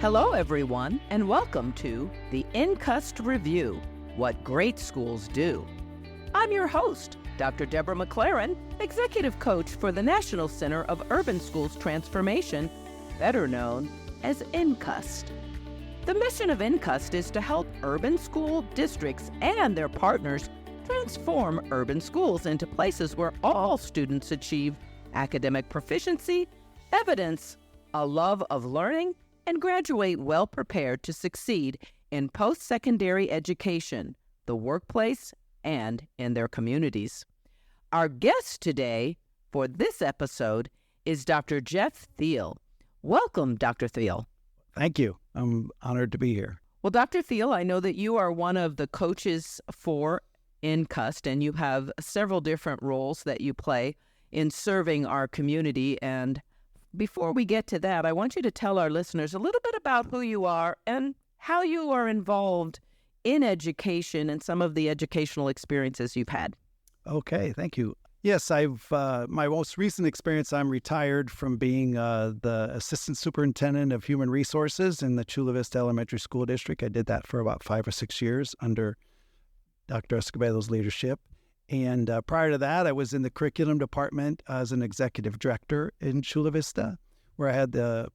Hello, everyone, and welcome to the NCUST Review, What Great Schools Do. I'm your host, Dr. Deborah McLaren, Executive Coach for the National Center of Urban Schools Transformation, better known as NCUST. The mission of NCUST is to help urban school districts and their partners transform urban schools into places where all students achieve academic proficiency, evidence a love of learning, and graduate well prepared to succeed in post-secondary education, the workplace, and in their communities. Our guest today for this episode is Dr. Jeff Thiel. Welcome, Dr. Thiel. Thank you. I'm honored to be here. Well, Dr. Thiel, I know that you are one of the coaches for NCUST, and you have several different roles that you play in serving our community. And before we get to that, I want you to tell our listeners a little bit about who you are and how you are involved in education and some of the educational experiences you've had. Okay, thank you. Yes, my most recent experience, I'm retired from being the Assistant Superintendent of Human Resources in the Chula Vista Elementary School District. I did that for about 5 or 6 years under Dr. Escobedo's leadership. And prior to that, I was in the curriculum department as an executive director in Chula Vista, where I had the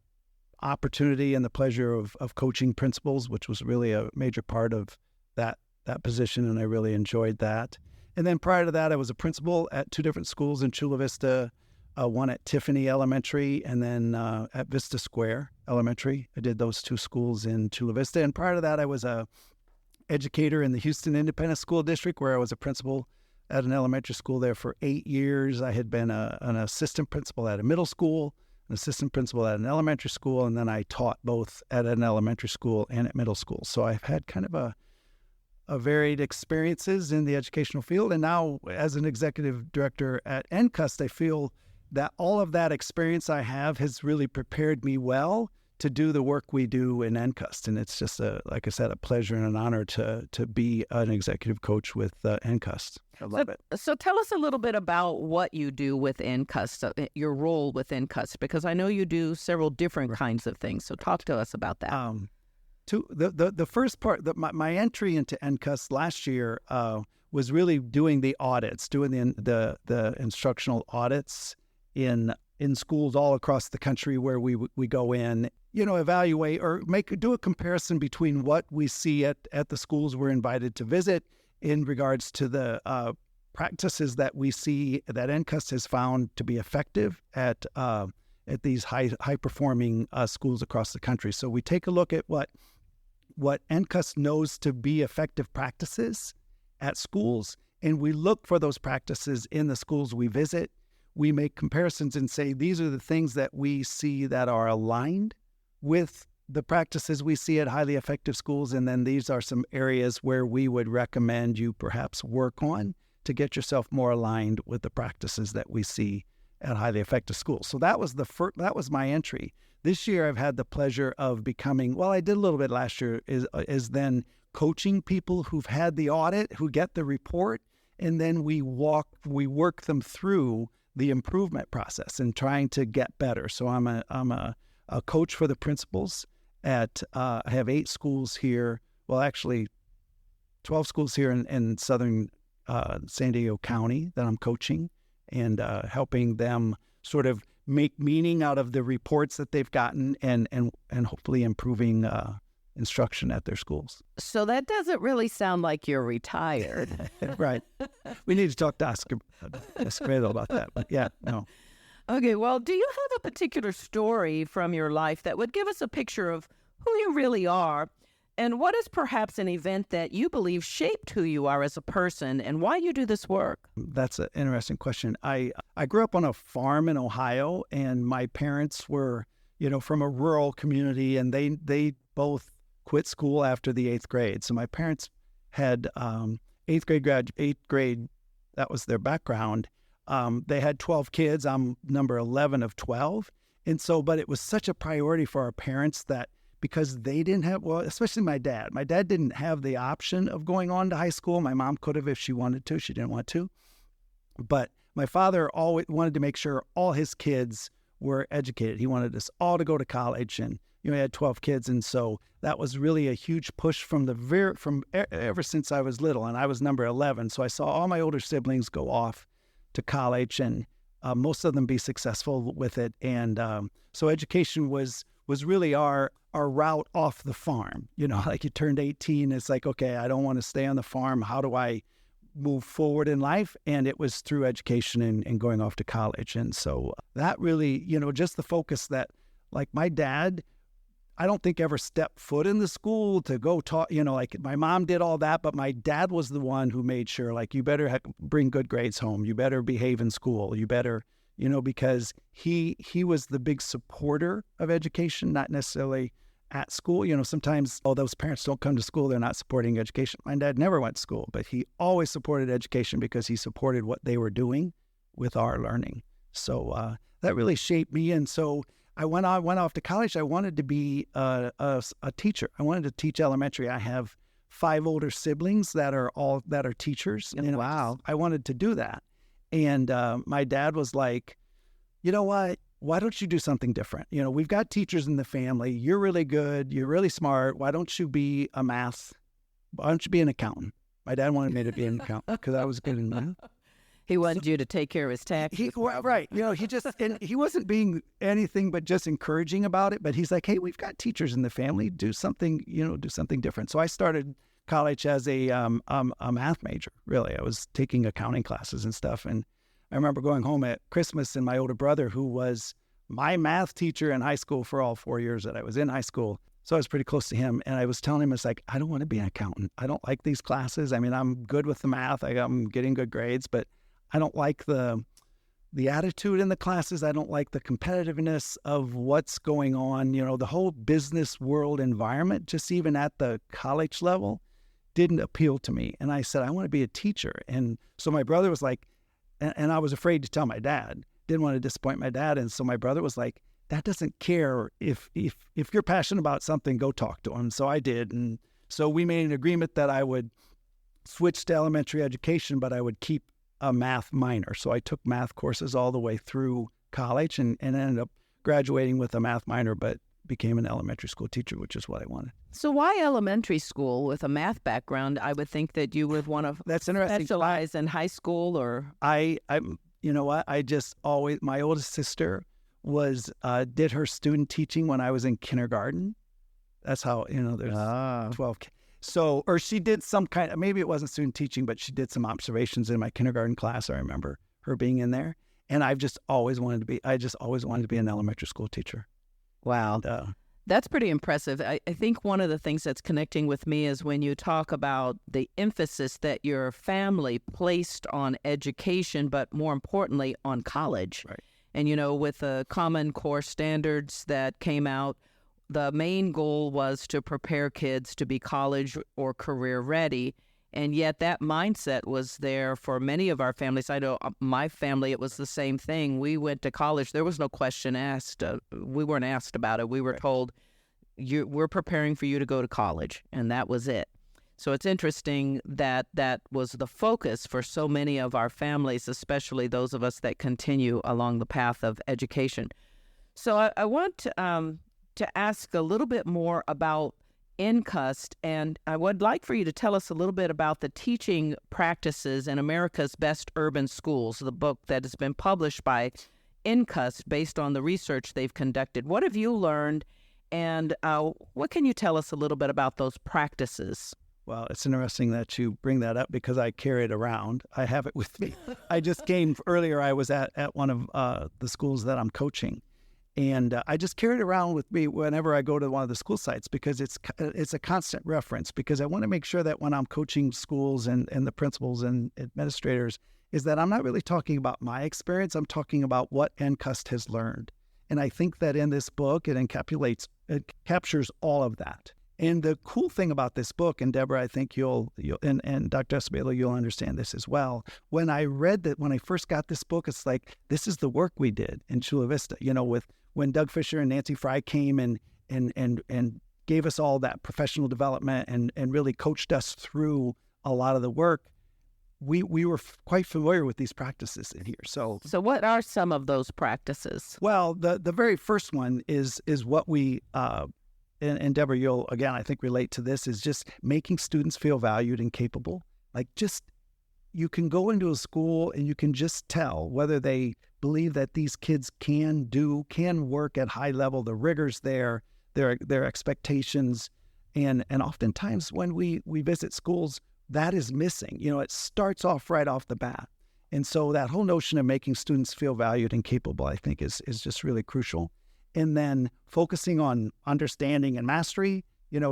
opportunity and the pleasure of coaching principals, which was really a major part of that position, and I really enjoyed that. And then prior to that, I was a principal at 2 different schools in Chula Vista, one at Tiffany Elementary and then at Vista Square Elementary. I did those 2 schools in Chula Vista. And prior to that, I was a educator in the Houston Independent School District, where I was a principal at an elementary school there for 8 years. I had been an assistant principal at a middle school, an assistant principal at an elementary school, and then I taught both at an elementary school and at middle school. So I've had kind of a varied experiences in the educational field. And now as an executive director at NCUST, I feel that all of that experience I have has really prepared me well to do the work we do in NCUST. And it's just, like I said, a pleasure and an honor to be an executive coach with NCUST. I love it. So tell us a little bit about what you do with NCUST, your role with NCUST, because I know you do several different kinds of things. So talk to us about that. The first part, my entry into NCUST last year was really doing the audits, doing the instructional audits in schools all across the country, where we go in, evaluate or do a comparison between what we see at the schools we're invited to visit in regards to the practices that we see that NCUST has found to be effective at these high performing schools across the country. So we take a look at what NCUST knows to be effective practices at schools, and we look for those practices in the schools we visit. We make comparisons and say, these are the things that we see that are aligned with the practices we see at highly effective schools, and then these are some areas where we would recommend you perhaps work on to get yourself more aligned with the practices that we see at highly effective schools. So that was that was my entry. This year, I've had the pleasure of becoming, I did a little bit last year, is then coaching people who've had the audit, who get the report, and then we work them through the improvement process and trying to get better. So I'm a coach for the principals at, I have 8 schools here, actually 12 schools here in southern San Diego County that I'm coaching and helping them sort of make meaning out of the reports that they've gotten and hopefully improving instruction at their schools. So that doesn't really sound like you're retired. Right. We need to talk to Escobedo about that. But yeah, no. Okay, well, do you have a particular story from your life that would give us a picture of who you really are, and what is perhaps an event that you believe shaped who you are as a person and why you do this work? That's an interesting question. I grew up on a farm in Ohio, and my parents were, from a rural community, and they both quit school after the 8th grade. So my parents had 8th grade, that was their background. They had 12 kids. I'm number 11 of 12. And so, but it was such a priority for our parents that because they didn't have, especially my dad didn't have the option of going on to high school. My mom could have if she wanted to. She didn't want to. But my father always wanted to make sure all his kids were educated. He wanted us all to go to college and I had 12 kids. And so that was really a huge push from ever since I was little. And I was number 11. So I saw all my older siblings go off to college, and most of them be successful with it. And so education was really our route off the farm. Like you turned 18, it's like, okay, I don't want to stay on the farm. How do I move forward in life? And it was through education and going off to college. And so that really, just the focus that, like, my dad, I don't think ever stepped foot in the school to go talk, like my mom did all that, but my dad was the one who made sure, like, you better bring good grades home. You better behave in school. You better, because he was the big supporter of education, not necessarily at school. Sometimes, those parents don't come to school, they're not supporting education. My dad never went to school, but he always supported education because he supported what they were doing with our learning. So that really shaped me. And so I went off to college. I wanted to be a teacher. I wanted to teach elementary. I have 5 older siblings that are teachers. Wow. I wanted to do that. And my dad was like, you know what? Why don't you do something different? We've got teachers in the family. You're really good. You're really smart. Why don't you be an accountant? My dad wanted me to be an accountant because I was good in math. He wanted you to take care of his taxes. Right. And he wasn't being anything but just encouraging about it. But he's like, hey, we've got teachers in the family. Do something different. So I started college as a math major, really. I was taking accounting classes and stuff. And I remember going home at Christmas, and my older brother, who was my math teacher in high school for all 4 years that I was in high school, so I was pretty close to him, and I was telling him, it's like, I don't want to be an accountant. I don't like these classes. I mean, I'm good with the math. I'm getting good grades, but I don't like the attitude in the classes. I don't like the competitiveness of what's going on. The whole business world environment, just even at the college level, didn't appeal to me. And I said, I want to be a teacher. And so my brother was like, and I was afraid to tell my dad, didn't want to disappoint my dad. And so my brother was like, Dad doesn't care if you're passionate about something, go talk to him. So I did. And so we made an agreement that I would switch to elementary education, but I would keep a math minor. So I took math courses all the way through college and ended up graduating with a math minor, but became an elementary school teacher, which is what I wanted. So why elementary school with a math background? I would think that you would want to That's interesting. specialize in high school or... You know what? I just always, my oldest sister did her student teaching when I was in kindergarten. That's how, there's 12 kids. So, or she did some kind of, maybe it wasn't student teaching, but she did some observations in my kindergarten class. I remember her being in there. And I just always wanted to be an elementary school teacher. Wow. And, that's pretty impressive. I think one of the things that's connecting with me is when you talk about the emphasis that your family placed on education, but more importantly on college. Right. And, with the Common Core standards that came out, the main goal was to prepare kids to be college or career ready. And yet that mindset was there for many of our families. I know my family, it was the same thing. We went to college. There was no question asked. We weren't asked about it. We were told, we're preparing for you to go to college. And that was it. So it's interesting that that was the focus for so many of our families, especially those of us that continue along the path of education. So I want to ask a little bit more about NCUST, and I would like for you to tell us a little bit about the teaching practices in America's Best Urban Schools, the book that has been published by NCUST based on the research they've conducted. What have you learned, and what can you tell us a little bit about those practices? Well, it's interesting that you bring that up because I carry it around. I have it with me. I just came earlier. I was at one of the schools that I'm coaching. And I just carry it around with me whenever I go to one of the school sites because it's a constant reference because I want to make sure that when I'm coaching schools and the principals and administrators is that I'm not really talking about my experience. I'm talking about what NCUST has learned. And I think that in this book, it captures all of that. And the cool thing about this book, and Deborah, I think you'll and Dr. Escobedo, you'll understand this as well. When I first got this book, it's like, this is the work we did in Chula Vista, when Doug Fisher and Nancy Fry came and gave us all that professional development and really coached us through a lot of the work. we were quite familiar with these practices in here. So what are some of those practices? well, the very first one is what we and Deborah, you'll again, I think, relate to this, is just making students feel valued and capable. Like, just, you can go into a school and you can just tell whether they believe that these kids can work at high level, the rigors there, their expectations. And oftentimes when we visit schools, that is missing. It starts off right off the bat. And so that whole notion of making students feel valued and capable, I think, is just really crucial. And then focusing on understanding and mastery,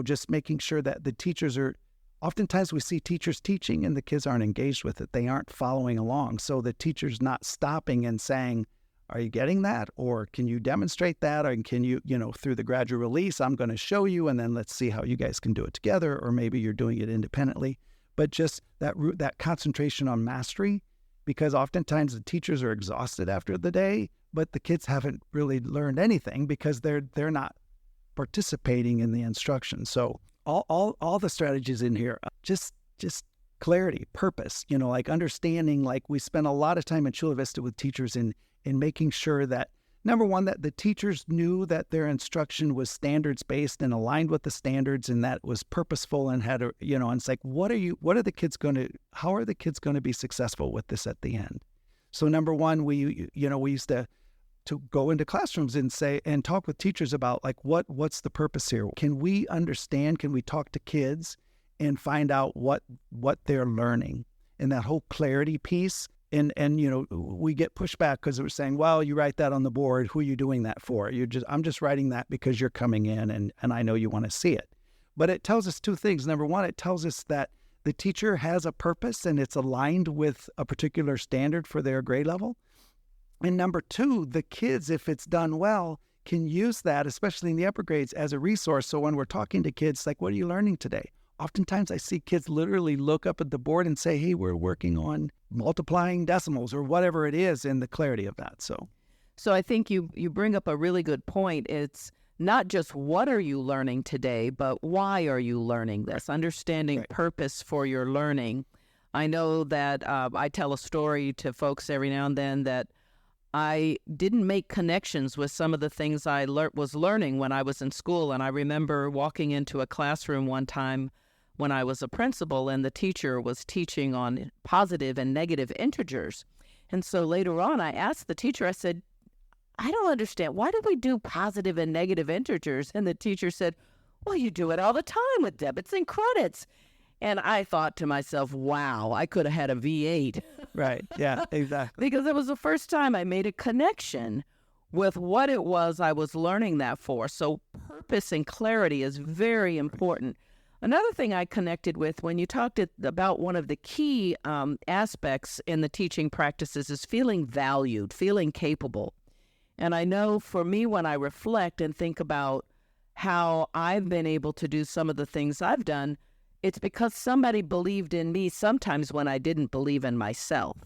just making sure that the teachers are, oftentimes we see teachers teaching and the kids aren't engaged with it. They aren't following along. So the teacher's not stopping and saying, are you getting that? Or can you demonstrate that? Or can you, through the gradual release, I'm going to show you, and then let's see how you guys can do it together. Or maybe you're doing it independently. But just that concentration on mastery, because oftentimes the teachers are exhausted after the day, but the kids haven't really learned anything because they're not participating in the instruction. So all the strategies in here, just clarity, purpose, like understanding. Like, we spend a lot of time in Chula Vista with teachers in making sure that, number one, that the teachers knew that their instruction was standards-based and aligned with the standards, and that was purposeful and had a, and it's like, how are the kids going to be successful with this at the end? So number one, we used to go into classrooms and talk with teachers about, like, what's the purpose here? Can we understand, can we talk to kids and find out what they're learning? And that whole clarity piece. And we get pushback because we're saying, well, you write that on the board. Who are you doing that for? I'm just writing that because you're coming in and I know you want to see it. But it tells us two things. Number one, it tells us that the teacher has a purpose and it's aligned with a particular standard for their grade level. And number two, the kids, if it's done well, can use that, especially in the upper grades, as a resource. So when we're talking to kids, like, what are you learning today? Oftentimes I see kids literally look up at the board and say, hey, we're working on multiplying decimals or whatever it is, in the clarity of that. So I think you bring up a really good point. It's not just what are you learning today, but why are you learning this? Understanding purpose for your learning. I know that I tell a story to folks every now and then that I didn't make connections with some of the things I was learning when I was in school. And I remember walking into a classroom one time when I was a principal, and the teacher was teaching on positive and negative integers. And so later on, I asked the teacher, I said, I don't understand. Why do we do positive and negative integers? And the teacher said, well, you do it all the time with debits and credits. And I thought to myself, wow, I could have had a V8. Right. Yeah, exactly. Because it was the first time I made a connection with what it was I was learning that for. So purpose and clarity is very important. Another thing I connected with when you talked about one of the key aspects in the teaching practices is feeling valued, feeling capable. And I know for me, when I reflect and think about how I've been able to do some of the things I've done, it's because somebody believed in me sometimes when I didn't believe in myself.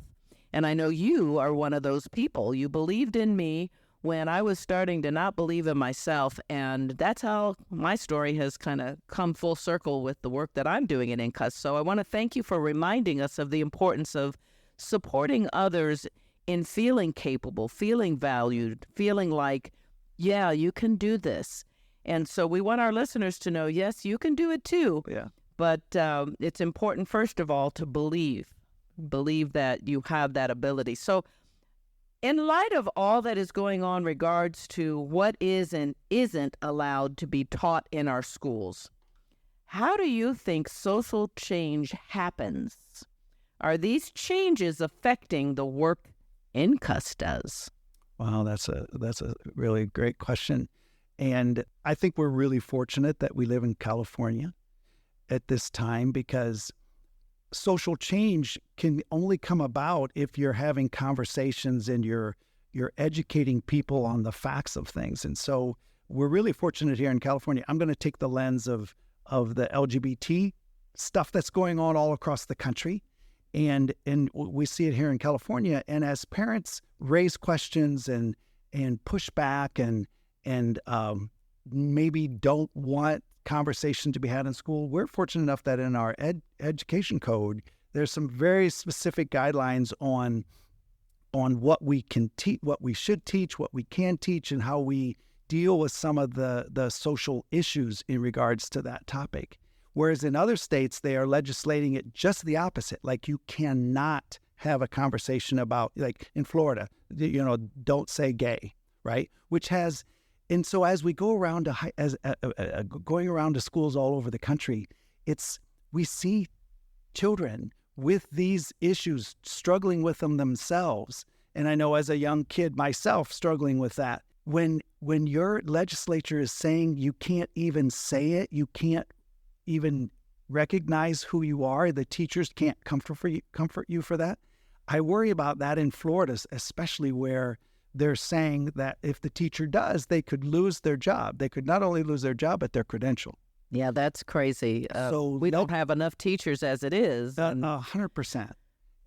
And I know you are one of those people. You believed in me when I was starting to not believe in myself. And that's how my story has kind of come full circle with the work that I'm doing at NCUST. So I want to thank you for reminding us of the importance of supporting others in feeling capable, feeling valued, feeling like, yeah, you can do this. And so we want our listeners to know, yes, you can do it too. Yeah. But it's important, first of all, to believe that you have that ability. So in light of all that is going on regards to what is and isn't allowed to be taught in our schools, how do you think social change happens? Are these changes affecting the work NCUST does? Wow, that's a really great question. And I think we're really fortunate that we live in California at this time, because social change can only come about if you're having conversations and you're educating people on the facts of things. And so we're really fortunate here in California. I'm going to take the lens of the LGBT stuff that's going on all across the country. And we see it here in California. And as parents raise questions and push back and maybe don't want conversation to be had in school, we're fortunate enough that in our education code There's some very specific guidelines on what we can teach, what we should teach, what we can teach, and how we deal with some of the social issues in regards to that topic. Whereas in other states, they are legislating it just the opposite. Like, you cannot have a conversation about, like in Florida, don't say gay, right? And so as we go around going around to schools all over the country, we see children with these issues struggling with them themselves. And I know as a young kid myself struggling with that. When your legislature is saying you can't even say it, you can't even recognize who you are, the teachers can't comfort you for that. I worry about that in Florida, especially where they're saying that if the teacher does, they could lose their job. They could not only lose their job, but their credential. Yeah, that's crazy. We don't have enough teachers as it is. 100%.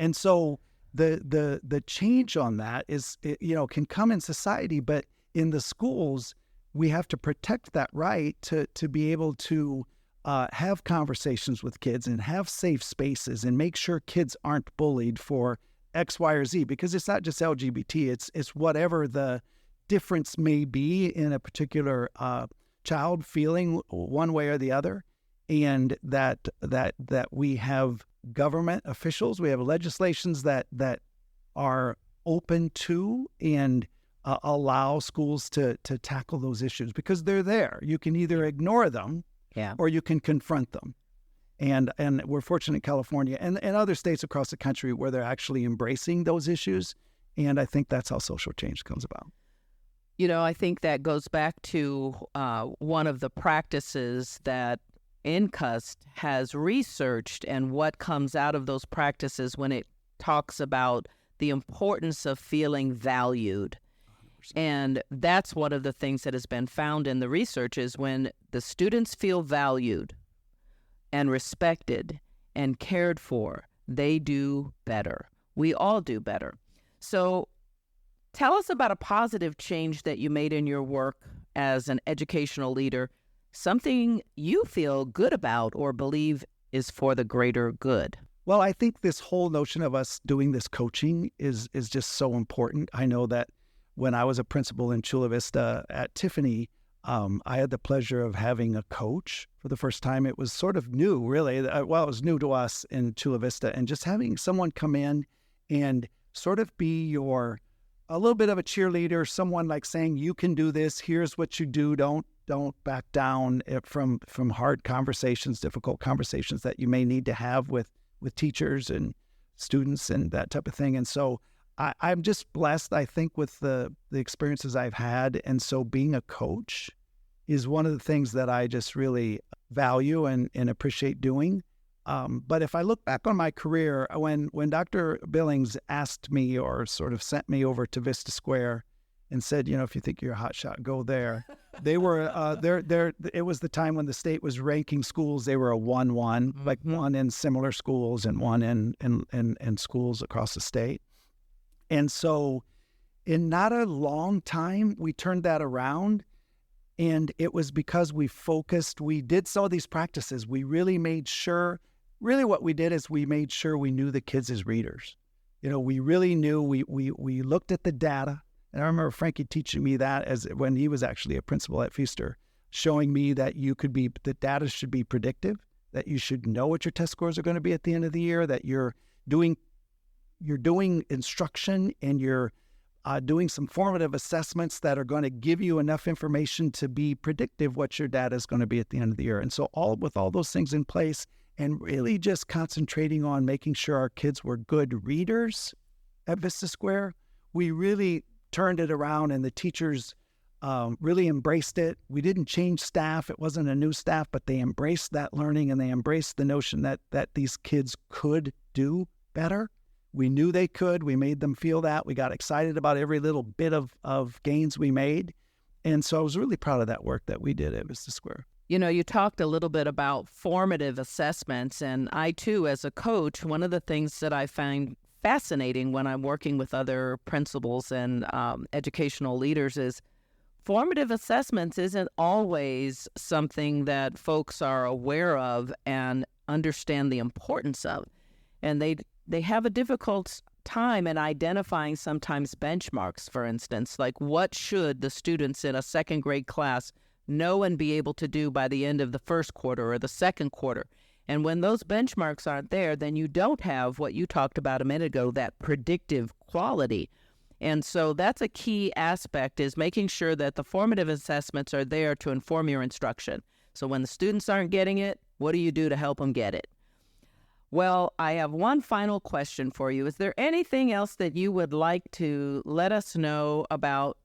And so the change on that is, can come in society, but in the schools, we have to protect that right to be able to have conversations with kids and have safe spaces and make sure kids aren't bullied for X, Y, or Z, because it's not just LGBT, it's whatever the difference may be in a particular child feeling one way or the other, and that we have government officials, we have legislations that are open to and allow schools to tackle those issues, because they're there. You can either ignore them, or you can confront them. And we're fortunate in California and other states across the country where they're actually embracing those issues. And I think that's how social change comes about. I think that goes back to one of the practices that NCUST has researched, and what comes out of those practices when it talks about the importance of feeling valued. 100%. And that's one of the things that has been found in the research is when the students feel valued and respected and cared for, they do better. We all do better. So tell us about a positive change that you made in your work as an educational leader, something you feel good about or believe is for the greater good. Well, I think this whole notion of us doing this coaching is just so important. I know that when I was a principal in Chula Vista at Tiffany, I had the pleasure of having a coach for the first time. It was sort of new, really. Well, it was new to us in Chula Vista, and just having someone come in and sort of be a little bit of a cheerleader, someone like saying, you can do this, here's what you do, don't back down from hard conversations, difficult conversations that you may need to have with teachers and students and that type of thing. And so I'm just blessed, I think, with the experiences I've had. And so being a coach is one of the things that I just really value and appreciate doing. But if I look back on my career, when Dr. Billings asked me or sort of sent me over to Vista Square and said, if you think you're a hot shot, go there. They were it was the time when the state was ranking schools. They were a 1-1, like one in similar schools and one in schools across the state. And so in not a long time, we turned that around. And it was because we did some of these practices. We really made sure, what we did is we made sure we knew the kids as readers. We really knew, we looked at the data. And I remember Frankie teaching me that when he was actually a principal at Feaster, showing me that the data should be predictive, that you should know what your test scores are going to be at the end of the year, that you're doing instruction and you're doing some formative assessments that are going to give you enough information to be predictive what your data is going to be at the end of the year. And so with all those things in place and really just concentrating on making sure our kids were good readers at Vista Square, we really turned it around, and the teachers really embraced it. We didn't change staff. It wasn't a new staff, but they embraced that learning, and they embraced the notion that these kids could do better. We knew they could. We made them feel that. We got excited about every little bit of gains we made. And so I was really proud of that work that we did at Vista Square. You talked a little bit about formative assessments, and I too, as a coach, one of the things that I find fascinating when I'm working with other principals and educational leaders is formative assessments isn't always something that folks are aware of and understand the importance of. and they have a difficult time in identifying sometimes benchmarks, for instance, like what should the students in a second grade class know and be able to do by the end of the first quarter or the second quarter. And when those benchmarks aren't there, then you don't have what you talked about a minute ago, that predictive quality. And so that's a key aspect, is making sure that the formative assessments are there to inform your instruction. So when the students aren't getting it, what do you do to help them get it? Well, I have one final question for you. Is there anything else that you would like to let us know about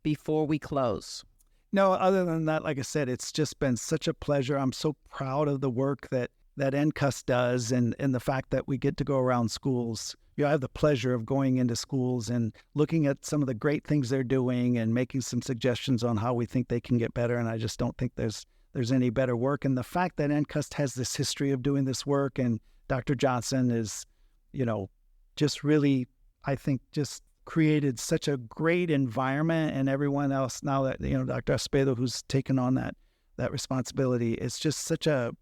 before we close? No, other than that, like I said, it's just been such a pleasure. I'm so proud of the work that NCUST does, and the fact that we get to go around schools. I have the pleasure of going into schools and looking at some of the great things they're doing and making some suggestions on how we think they can get better. And I just don't think there's any better work. And the fact that NCUST has this history of doing this work, and Dr. Johnson is, just really, I think, just created such a great environment, and everyone else now that, Dr. Espedo, who's taken on that responsibility, it's just such a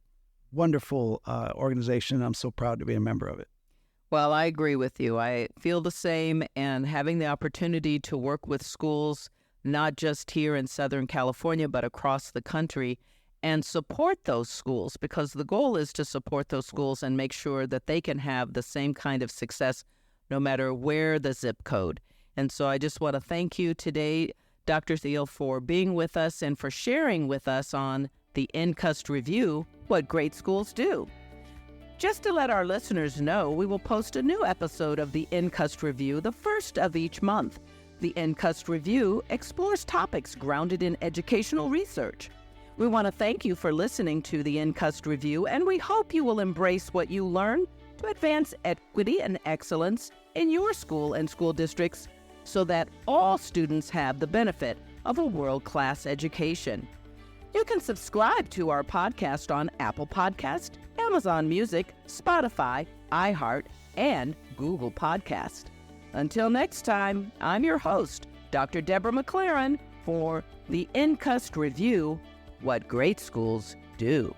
wonderful organization. I'm so proud to be a member of it. Well, I agree with you. I feel the same, and having the opportunity to work with schools, not just here in Southern California, but across the country, and support those schools, because the goal is to support those schools and make sure that they can have the same kind of success no matter where the zip code. And so I just want to thank you today, Dr. Thiel, for being with us and for sharing with us on the NCUST Review, What Great Schools Do. Just to let our listeners know, we will post a new episode of the NCUST Review the first of each month. The NCUST Review explores topics grounded in educational research. We want to thank you for listening to the NCUST Review, and we hope you will embrace what you learn to advance equity and excellence in your school and school districts so that all students have the benefit of a world-class education. You can subscribe to our podcast on Apple Podcast, Amazon Music, Spotify, iHeart, and Google Podcast. Until next time, I'm your host, Dr. Deborah McLaren, for the NCUST Review, What Great Schools Do.